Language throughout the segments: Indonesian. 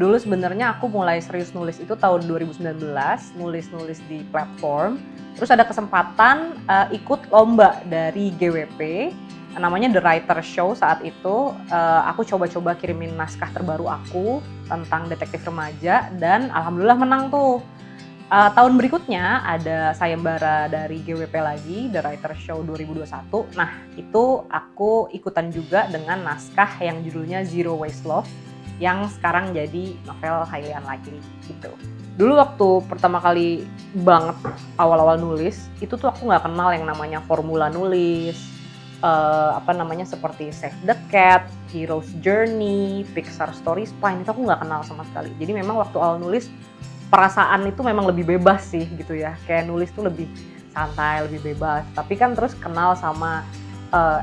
Dulu sebenarnya aku mulai serius nulis itu tahun 2019, nulis-nulis di platform. Terus ada kesempatan ikut lomba dari GWP, namanya The Writer Show saat itu. Aku coba-coba kirimin naskah terbaru aku tentang detektif remaja dan alhamdulillah menang tuh. Tahun berikutnya ada sayembara dari GWP lagi, The Writer Show 2021. Nah, itu aku ikutan juga dengan naskah yang judulnya Zero Waste Love, yang sekarang jadi novel Highly Unlikely gitu. Dulu waktu pertama kali banget awal-awal nulis, itu tuh aku nggak kenal yang namanya formula nulis, seperti Save the Cat, Hero's Journey, Pixar Story Spine, itu aku nggak kenal sama sekali. Jadi memang waktu awal nulis, perasaan itu memang lebih bebas sih gitu ya. Kayak nulis tuh lebih santai, lebih bebas. Tapi kan terus kenal sama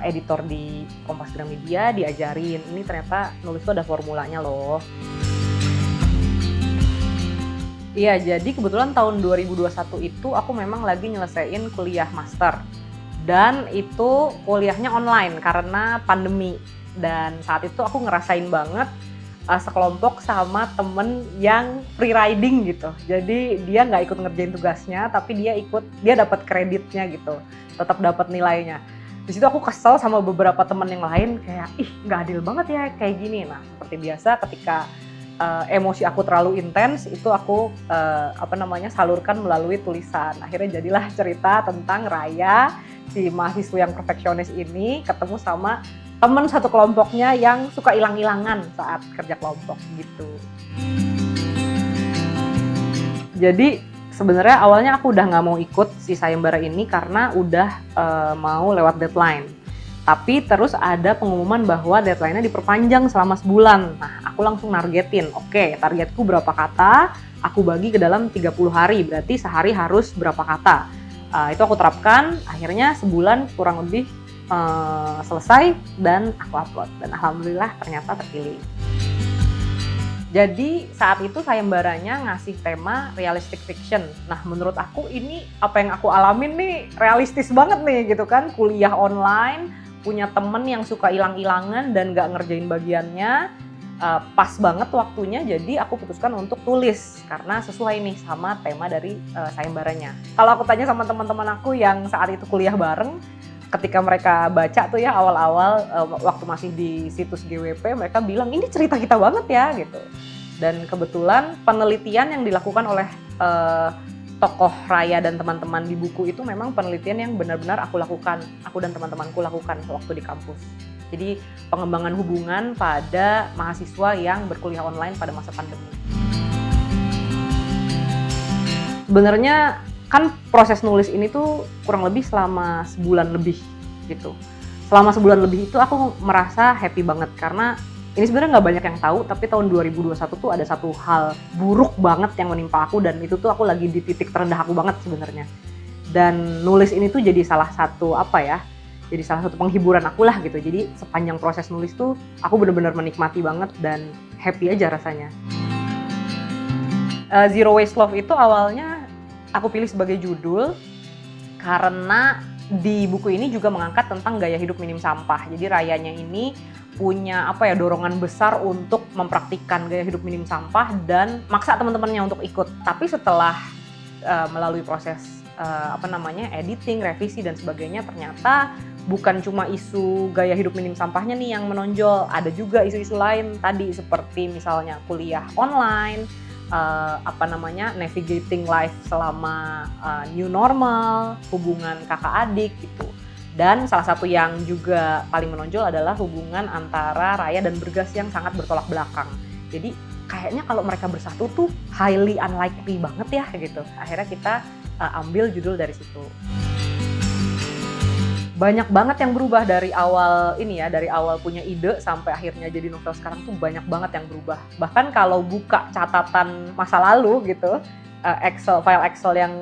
editor di Kompas Gramedia, diajarin ini ternyata nulis tuh ada formulanya loh. Iya, jadi kebetulan tahun 2021 itu aku memang lagi nyelesain kuliah master. Dan itu kuliahnya online karena pandemi. Dan saat itu aku ngerasain banget sekelompok sama temen yang free riding gitu. Jadi dia nggak ikut ngerjain tugasnya, tapi dia dapat kreditnya gitu, tetap dapat nilainya. Di situ aku kesel sama beberapa temen yang lain, kayak nggak adil banget ya kayak gini. Nah, seperti biasa ketika emosi aku terlalu intens, itu aku salurkan melalui tulisan. Akhirnya jadilah cerita tentang Raya, si mahasiswa yang perfeksionis ini ketemu sama temen satu kelompoknya yang suka hilang-hilangan saat kerja kelompok gitu. Jadi sebenarnya awalnya aku udah nggak mau ikut si sayembara ini karena udah mau lewat deadline. Tapi terus ada pengumuman bahwa deadline-nya diperpanjang selama sebulan. Nah, aku langsung nargetin. Oke, targetku berapa kata, aku bagi ke dalam 30 hari, berarti sehari harus berapa kata. Itu aku terapkan, akhirnya sebulan kurang lebih selesai dan aku upload. Dan alhamdulillah ternyata terpilih. Jadi saat itu sayembaranya ngasih tema realistic fiction. Nah, menurut aku ini apa yang aku alamin nih realistis banget nih gitu kan. Kuliah online, punya temen yang suka hilang-hilangan dan gak ngerjain bagiannya. Pas banget waktunya, jadi aku putuskan untuk tulis karena sesuai nih sama tema dari sayembaranya. Kalau aku tanya sama teman-teman aku yang saat itu kuliah bareng, ketika mereka baca tuh ya awal-awal waktu masih di situs GWP, mereka bilang ini cerita kita banget ya gitu. Dan kebetulan penelitian yang dilakukan oleh tokoh Raya dan teman-teman di buku itu memang penelitian yang benar-benar aku dan teman-temanku lakukan waktu di kampus. Jadi pengembangan hubungan pada mahasiswa yang berkuliah online pada masa pandemi. Sebenarnya kan proses nulis ini tuh kurang lebih selama sebulan lebih gitu. Selama sebulan lebih itu aku merasa happy banget karena ini sebenarnya nggak banyak yang tahu, tapi tahun 2021 tuh ada satu hal buruk banget yang menimpa aku dan itu tuh aku lagi di titik terendah aku banget sebenarnya. Dan nulis ini tuh jadi salah satu jadi salah satu penghiburan aku lah gitu. Jadi sepanjang proses nulis tuh aku benar-benar menikmati banget dan happy aja rasanya. Zero Waste Love itu awalnya aku pilih sebagai judul karena di buku ini juga mengangkat tentang gaya hidup minim sampah. Jadi Rayanya ini punya dorongan besar untuk mempraktikkan gaya hidup minim sampah dan maksa teman-temannya untuk ikut. Tapi setelah melalui proses editing, revisi dan sebagainya, ternyata bukan cuma isu gaya hidup minim sampahnya nih yang menonjol, ada juga isu-isu lain tadi seperti misalnya kuliah online, navigating life selama new normal, hubungan kakak adik gitu. Dan salah satu yang juga paling menonjol adalah hubungan antara Raya dan Bergas yang sangat bertolak belakang. Jadi kayaknya kalau mereka bersatu tuh highly unlikely banget ya gitu. Akhirnya kita ambil judul dari situ. Banyak banget yang berubah dari awal punya ide sampai akhirnya jadi novel sekarang tuh banyak banget yang berubah. Bahkan kalau buka catatan masa lalu gitu, file Excel yang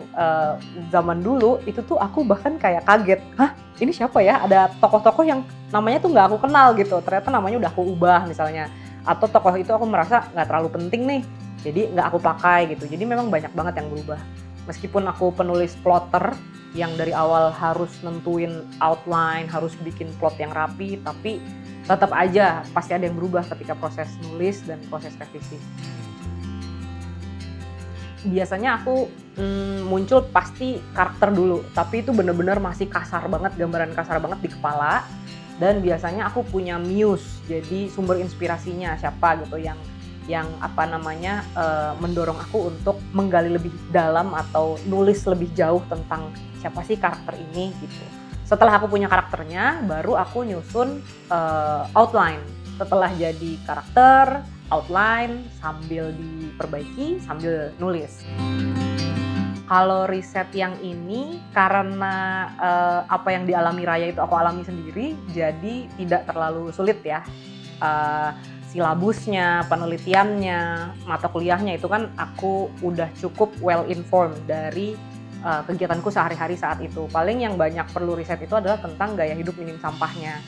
zaman dulu itu tuh aku bahkan kayak kaget, hah ini siapa ya? Ada tokoh-tokoh yang namanya tuh nggak aku kenal gitu, ternyata namanya udah aku ubah misalnya. Atau tokoh itu aku merasa nggak terlalu penting nih, jadi nggak aku pakai gitu. Jadi memang banyak banget yang berubah. Meskipun aku penulis plotter yang dari awal harus nentuin outline, harus bikin plot yang rapi, tapi tetap aja pasti ada yang berubah ketika proses nulis dan proses revisi. biasanya aku muncul pasti karakter dulu, tapi itu bener-bener masih kasar banget, gambaran kasar banget di kepala. Dan biasanya aku punya muse, jadi sumber inspirasinya siapa gitu yang apa namanya mendorong aku untuk menggali lebih dalam atau nulis lebih jauh tentang siapa sih karakter ini gitu. Setelah aku punya karakternya, baru aku nyusun outline. Setelah jadi karakter, outline sambil diperbaiki, sambil nulis. Kalau riset yang ini karena apa yang dialami Raya itu aku alami sendiri, jadi tidak terlalu sulit ya. Silabusnya, penelitiannya, mata kuliahnya itu kan aku udah cukup well informed dari kegiatanku sehari-hari saat itu. Paling yang banyak perlu riset itu adalah tentang gaya hidup minim sampahnya.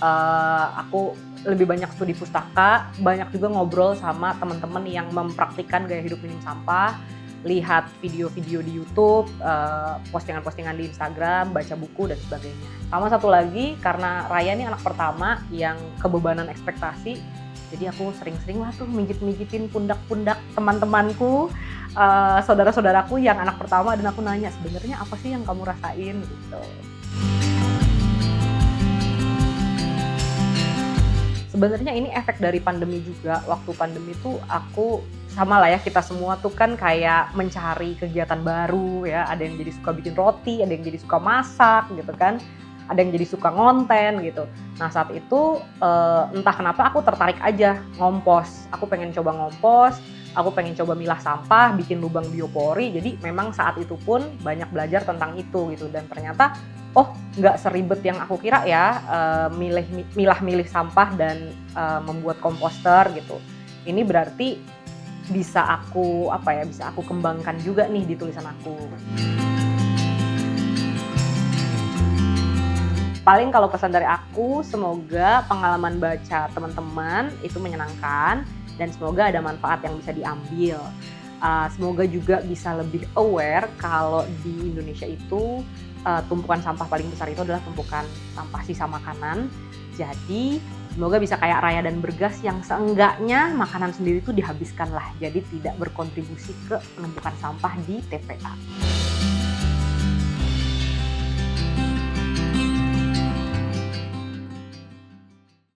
Aku lebih banyak studi pustaka, banyak juga ngobrol sama teman-teman yang mempraktikkan gaya hidup minim sampah, lihat video-video di YouTube, postingan-postingan di Instagram, baca buku dan sebagainya. Sama satu lagi, karena Raya ini anak pertama yang kebebanan ekspektasi, jadi aku sering-sering lah tuh mijit-mijitin pundak-pundak teman-temanku, saudara-saudaraku yang anak pertama, dan aku nanya, sebenarnya apa sih yang kamu rasain gitu. Sebenarnya ini efek dari pandemi juga. Waktu pandemi tuh aku sama lah ya, kita semua tuh kan kayak mencari kegiatan baru ya. Ada yang jadi suka bikin roti, ada yang jadi suka masak gitu kan. Ada yang jadi suka ngonten gitu. Nah saat itu entah kenapa aku tertarik aja ngompos. Aku pengen coba ngompos, aku pengen coba milah sampah, bikin lubang biopori. Jadi memang saat itu pun banyak belajar tentang itu gitu. Dan ternyata nggak seribet yang aku kira ya, milah-milih sampah dan membuat komposter gitu. Ini berarti bisa aku kembangkan juga nih di tulisan aku. Paling kalau pesan dari aku, semoga pengalaman baca teman-teman itu menyenangkan dan semoga ada manfaat yang bisa diambil. Semoga juga bisa lebih aware kalau di Indonesia itu tumpukan sampah paling besar itu adalah tumpukan sampah sisa makanan. Jadi semoga bisa kayak Raya dan Bergas yang seenggaknya makanan sendiri itu dihabiskan lah. Jadi tidak berkontribusi ke penumpukan sampah di TPA.